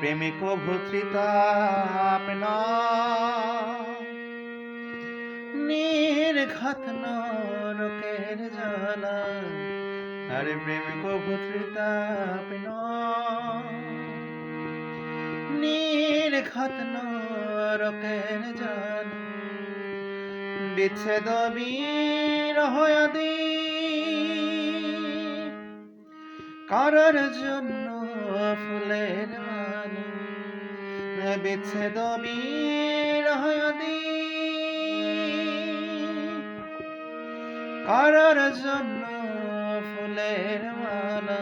প্রেমিক ভূতৃতাপ নির্ঘাত নরকের জ্বালা। আরে প্রেমিক ভূতৃতাপ নির্ঘাত নরকের জ্বালা। বিচ্ছেদ বিরহ আদি কারোর জন্য ফুলের মালা। বিচ্ছেদ বিরহ আদি কারোর জন্য ফুলের মালা।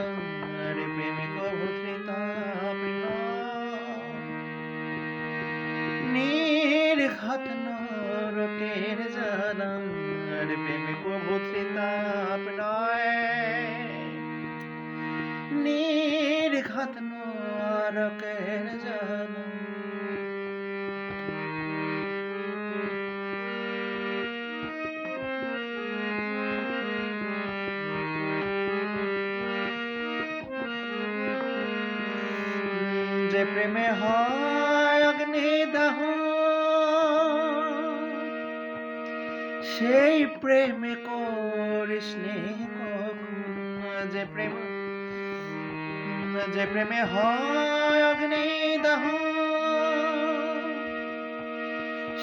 আরে প্রেমিক ভূতৃতাপ নির্ঘাত নরকের জ্বালা। আরে প্রেমিক ভূতৃতাপ নির্ঘাত নরকের জ্বালা। যে প্রেমে হয় অগ্নিদাহ সেই প্রেমে করিস নে কখন। যে প্রেমে হয় অগ্নিদাহ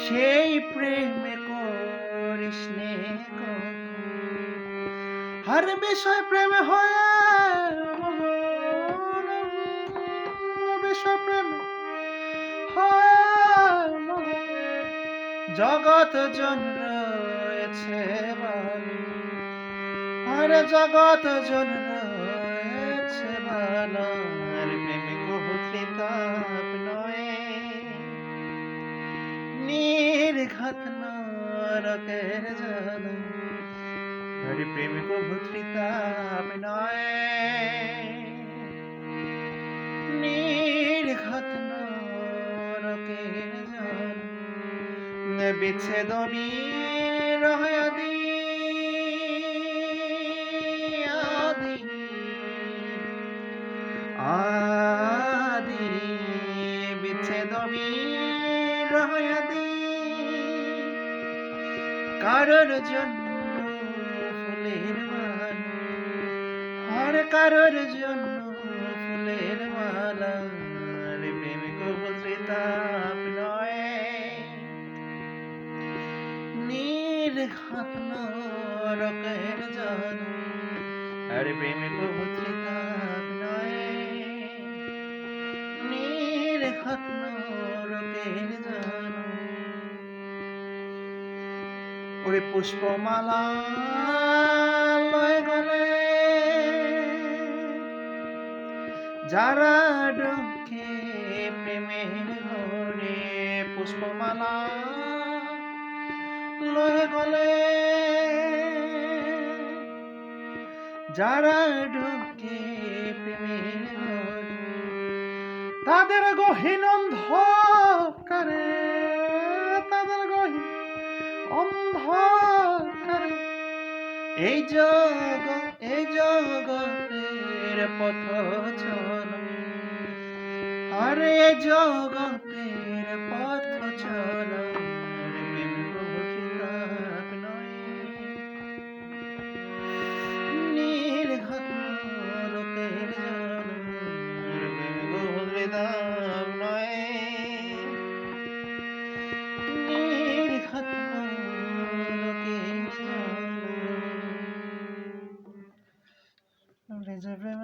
সেই প্রেমে করিস নে কখন। হর বিষয় প্রেমে হয় বিষয় প্রেমে হয় জগৎ জন রয়েছে ভালো। আরে জগৎ জন রয়েছে ভালো। আরে প্রেমিক ভূতৃতাপ নির্ঘাত নরকের জ্বালা। আরে প্রেমিক ভূতৃতাপ নির্ঘাত নরকের জ্বালা। বিচ্ছেদ বিরহ আদি আদি বিচ্ছেদ বিরহ আদি কারোর জন্য ফুলের মালা। আর কারোর জন্য ফুলের মালা। আরে প্রেমিক ভূতৃতাপ নির্ঘাত নরকের জ্বালা। আরে প্রেমিক ভূতৃতাপ নির্ঘাত নরকের জ্বালা। ওরে পুষ্পমালা লয়ে গলে যারা ঢোকে প্রেমের ঘরে। পুষ্পমালা লয়ে গলে যারা ঢোকে প্রেমের ঘরে তাদের গহীন অন্ধকারে। তাদের গহীন অন্ধকারে এই জগতের পথ চল। আরে এই জগতের পথ চল। প্রেমিক ভূতৃতাপ নির্ঘাত নরকের জ্বালা। প্রেমিক ভূতৃতাপ নির্ঘাত নরকের জ্বালা।